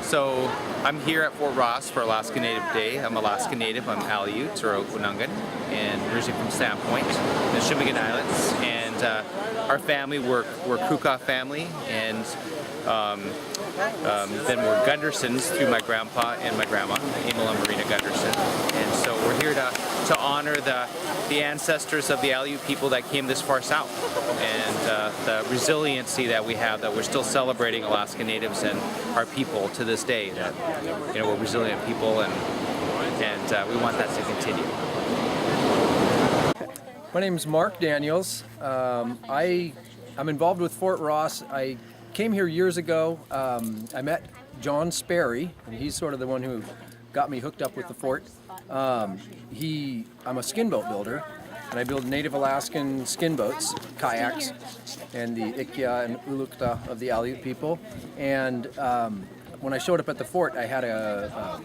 So I'm here at Fort Ross for Alaska Native Day. I'm Alaska Native. I'm Aleut or Okanagan, and originally from Sandpoint, the Shimigan Islands. And our family, we're Krukoff family, and then we're Gundersons through my grandpa and my grandma, Emil and Marina Gunderson. And so we're here to honor the ancestors of the Aleut people that came this far south, and the resiliency that we have, that we're still celebrating Alaska Natives and our people to this day, that we're resilient people, and we want that to continue. My name is Mark Daniels. I'm involved with Fort Ross. I came here years ago. I met John Sperry, and he's sort of the one who got me hooked up with the fort. I'm a skin boat builder, and I build Native Alaskan skin boats, kayaks, and the Ikya and Ulukta of the Aleut people. And when I showed up at the fort, I had a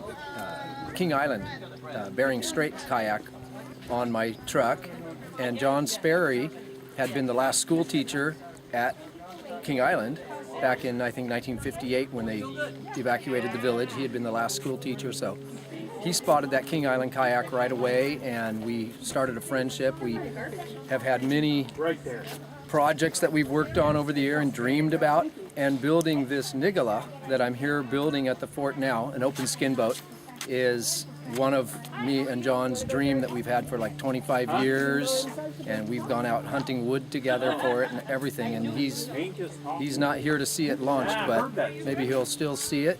King Island Bering Strait kayak on my truck, and John Sperry had been the last school teacher at King Island back in, I think, 1958 when they evacuated the village. He had been the last school teacher, so he spotted that King Island kayak right away, and we started a friendship. We have had many projects that we've worked on over the year and dreamed about, and building this Nigala that I'm here building at the fort now, an open skin boat, is one of me and John's dream that we've had for like 25 years, and we've gone out hunting wood together for it and everything, and he's not here to see it launched, but maybe he'll still see it.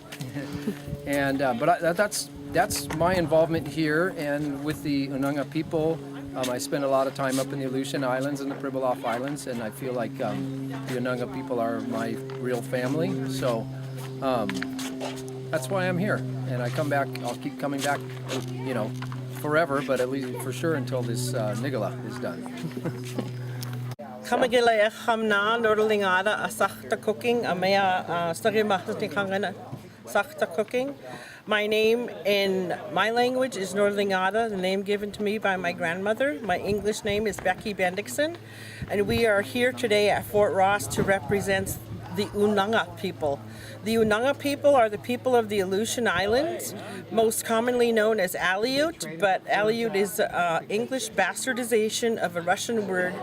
And but that's my involvement here, and with the Unanga people. I spend a lot of time up in the Aleutian Islands and the Pribilof Islands, and I feel like the Unanga people are my real family. So that's why I'm here, and I come back. I'll keep coming back, forever, but at least for sure until this Nigala is done. Kamagila Hamna, Nordlingada, Asachta cooking, Amea Starimahtikangana, Sachta cooking. My name in my language is Nordlingada, the name given to me by my grandmother. My English name is Becky Bendixson, and we are here today at Fort Ross to represent the Unanga people. The Unanga people are the people of the Aleutian Islands, most commonly known as Aleut, but Aleut is English bastardization of a Russian word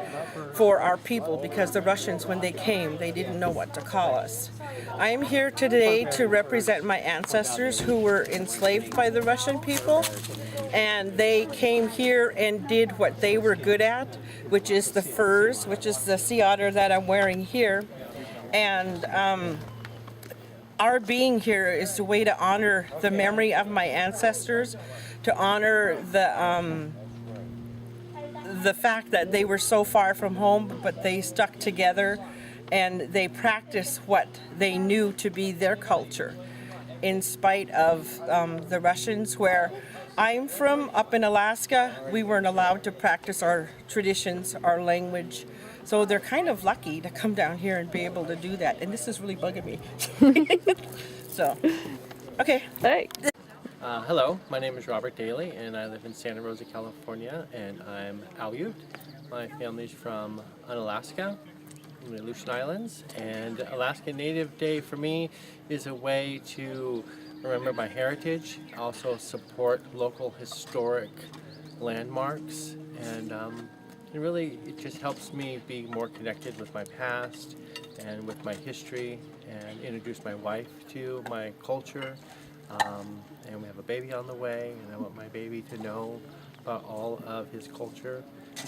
for our people, because the Russians, when they came, they didn't know what to call us. I am here today to represent my ancestors who were enslaved by the Russian people, and they came here and did what they were good at, which is the furs, which is the sea otter that I'm wearing here. And our being here is a way to honor the memory of my ancestors, to honor the fact that they were so far from home, but they stuck together and they practiced what they knew to be their culture, in spite of the Russians. Where I'm from, up in Alaska, we weren't allowed to practice our traditions, our language. So they're kind of lucky to come down here and be able to do that. And this is really bugging me. So, okay. All right. Hello, my name is Robert Daly, and I live in Santa Rosa, California, and I'm Aleut. My family's from Unalaska, from the Aleutian Islands, and Alaska Native Day for me is a way to remember my heritage, also support local historic landmarks, and it just helps me be more connected with my past and with my history, and introduce my wife to my culture. And we have a baby on the way, and I want my baby to know about all of his culture.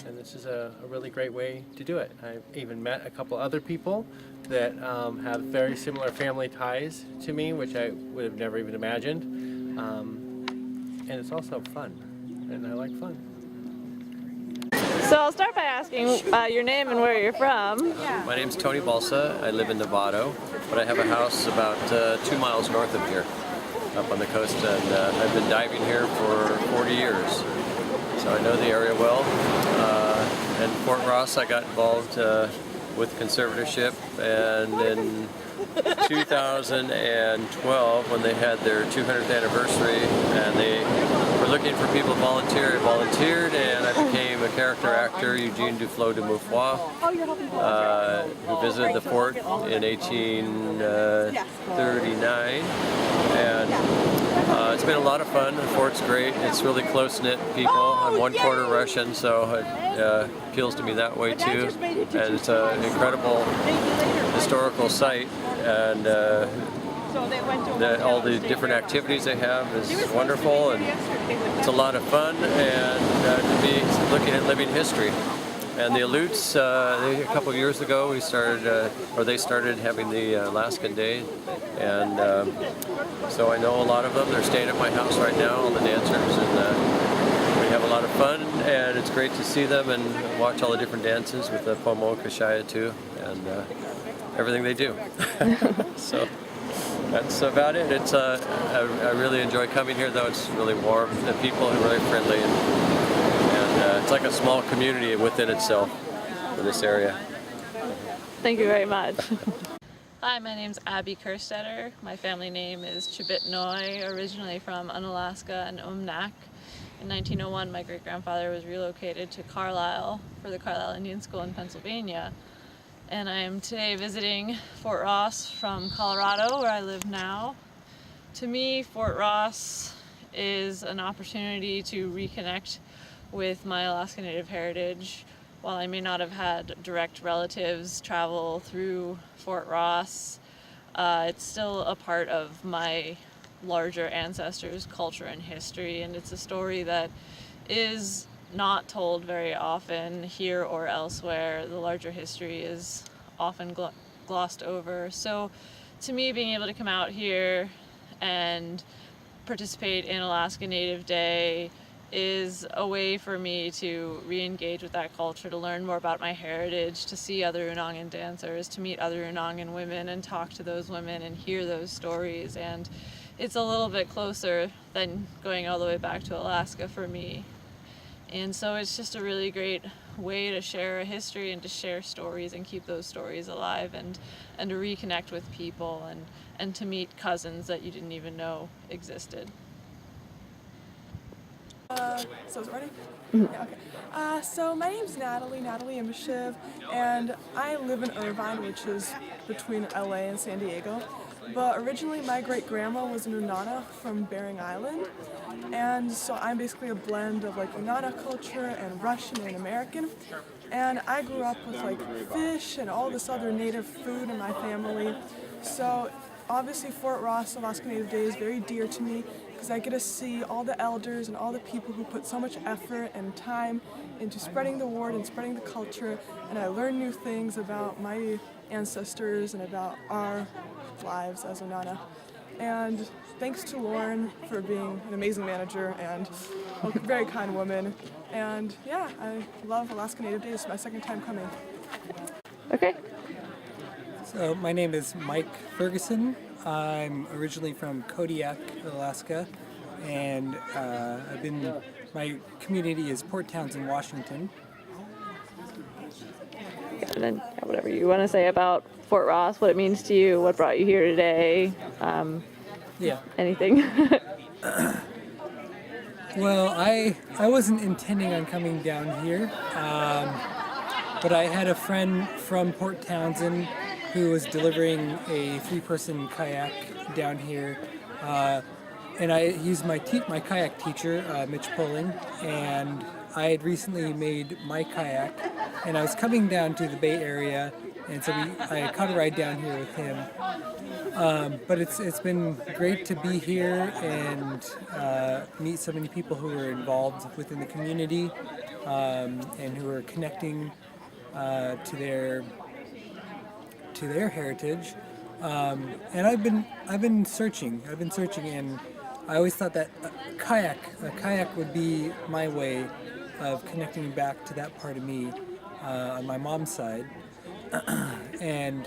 And this is a really great way to do it. I've even met a couple other people that have very similar family ties to me, which I would have never even imagined. And it's also fun, and I like fun. So I'll start by asking your name and where you're from. My name's Tony Balsa. I live in Novato, but I have a house about 2 miles north of here, up on the coast, and I've been diving here for 40 years. So I know the area well. And Fort Ross, I got involved with conservatorship, and in 2012, when they had their 200th anniversary and they were looking for people to volunteer, I volunteered, and I became a character actor, Eugene Duflo de Moufoy, who visited the fort in 1839. and it's been a lot of fun. The fort's great. It's really close-knit people. I'm one quarter Russian, so it appeals to me that way too. And it's an incredible historical site, and all the different activities they have is wonderful, and it's a lot of fun, and to be looking at living history. And the Aleuts, a couple of years ago, they started having the Alaskan Day, and so I know a lot of them. They're staying at my house right now, all the dancers, and we have a lot of fun, and it's great to see them and watch all the different dances with the Pomo Kashaya too, and everything they do. So that's about it. It's I really enjoy coming here, though. It's really warm. The people are really friendly, and it's like a small community within itself in this area. Thank you very much. Hi, my name's Abby Kerstetter. My family name is Chibitnoy, originally from Unalaska and Umnak. In 1901, my great-grandfather was relocated to Carlisle for the Carlisle Indian School in Pennsylvania. And I am today visiting Fort Ross from Colorado, where I live now. To me, Fort Ross is an opportunity to reconnect with my Alaska Native heritage. While I may not have had direct relatives travel through Fort Ross, it's still a part of my larger ancestors' culture and history, and it's a story that is not told very often here or elsewhere. The larger history is often glossed over. So to me, being able to come out here and participate in Alaska Native Day is a way for me to re-engage with that culture, to learn more about my heritage, to see other Unangan dancers, to meet other Unangan women and talk to those women and hear those stories. And it's a little bit closer than going all the way back to Alaska for me. And so it's just a really great way to share a history and to share stories and keep those stories alive, and to reconnect with people and to meet cousins that you didn't even know existed. So is it ready? Yeah, okay. So my name's Natalie Imbashiv, and I live in Irvine, which is between LA and San Diego. But originally my great-grandma was an Unana from Bering Island, and so I'm basically a blend of like Unana culture and Russian and American. And I grew up with like fish and all this other native food in my family. So obviously Fort Ross Alaska Native Day is very dear to me, because I get to see all the elders and all the people who put so much effort and time into spreading the word and spreading the culture, and I learn new things about my ancestors and about our lives as Unana. And thanks to Lauren for being an amazing manager and a very kind woman. And yeah, I love Alaska Native Day. It's my second time coming. Okay. So my name is Mike Ferguson. I'm originally from Kodiak, Alaska, and my community is Port Townsend, Washington. And then whatever you want to say about Fort Ross, what it means to you, what brought you here today, anything. Well, I wasn't intending on coming down here, but I had a friend from Port Townsend who was delivering a 3-person kayak down here, and I used my kayak teacher, Mitch Poling, and I had recently made my kayak, and I was coming down to the Bay Area, and so I caught a ride down here with him. But it's been great to be here and meet so many people who are involved within the community, and who are connecting to their heritage. And I've been searching, and I always thought that a kayak would be my way of connecting back to that part of me on my mom's side. And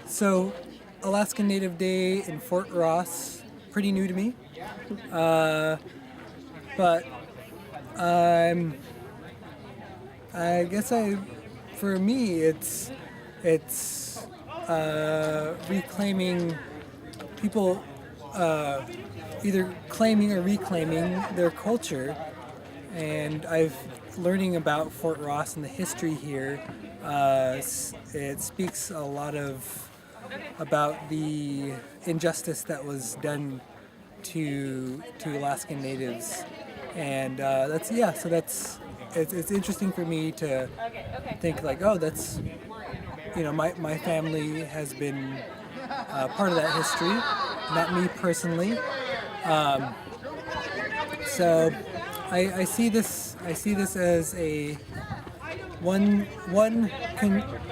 so Alaska Native Day in Fort Ross, pretty new to me, but I guess for me it's reclaiming people, either claiming or reclaiming their culture, and learning about Fort Ross and the history here. It speaks a lot of about the injustice that was done to Alaskan Natives, and it's interesting for me to think like, oh, that's, you know, my family has been part of that history, not me personally. So I see this as a one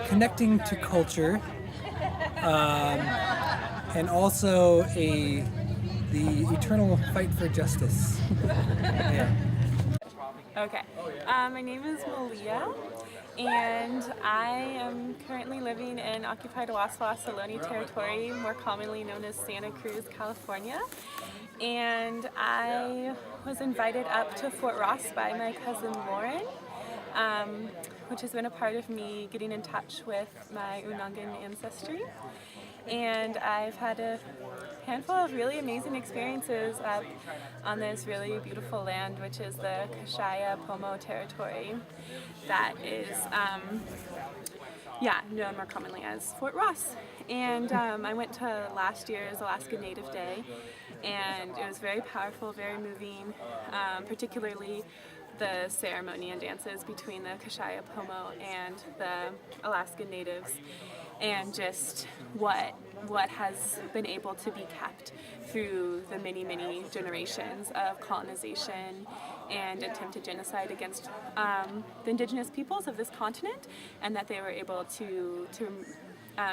connecting to culture, and also the eternal fight for justice. Yeah. Okay. My name is Malia, and I am currently living in occupied Waswa Ohlone territory, more commonly known as Santa Cruz, California. And I was invited up to Fort Ross by my cousin Lauren, which has been a part of me getting in touch with my Unangan ancestry. And I've had a handful of really amazing experiences up on this really beautiful land, which is the Kashaya Pomo territory that is known more commonly as Fort Ross. And I went to last year's Alaska Native Day, and it was very powerful, very moving, particularly the ceremony and dances between the Kashaya Pomo and the Alaskan Natives, and just what has been able to be kept through the many generations of colonization and attempted genocide against the indigenous peoples of this continent, and that they were able to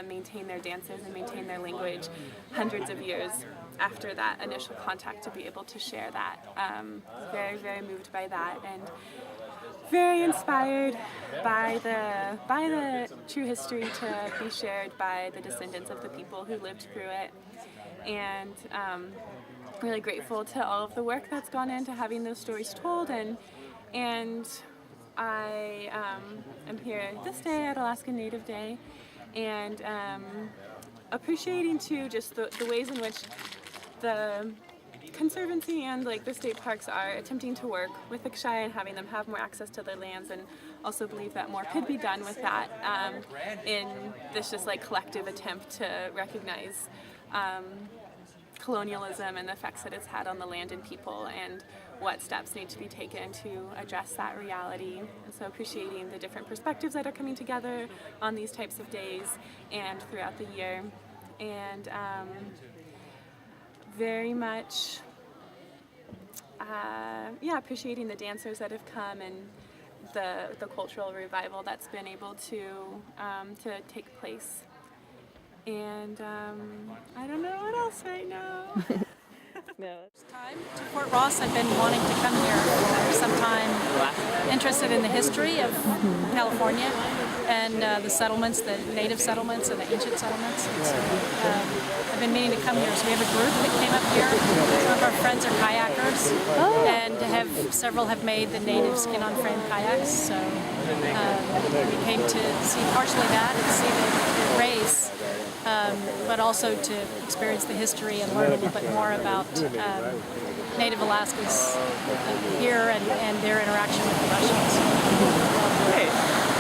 maintain their dances and maintain their language hundreds of years after that initial contact, to be able to share that. Very moved by that, and very inspired by the true history to be shared by the descendants of the people who lived through it. And really grateful to all of the work that's gone into having those stories told, and I am here this day at Alaska Native Day, and appreciating too just the ways in which the Conservancy and like the state parks are attempting to work with the Kashaya and having them have more access to their lands, and also believe that more could be done with that in this just like collective attempt to recognize colonialism and the effects that it's had on the land and people, and what steps need to be taken to address that reality. And so appreciating the different perspectives that are coming together on these types of days and throughout the year. And very much appreciating the dancers that have come, and the cultural revival that's been able to take place. And I don't know what else right now. Time to Fort Ross. I've been wanting to come here for some time, interested in the history of California and the settlements, the native settlements and the ancient settlements. And so, I've been meaning to come here. So we have a group that came up here. Some of our friends are kayakers, and several have made the native skin-on-frame kayaks. So we came to see partially that and see the race. But also to experience the history and learn a little bit more about Native Alaskans here and their interaction with the Russians. Great.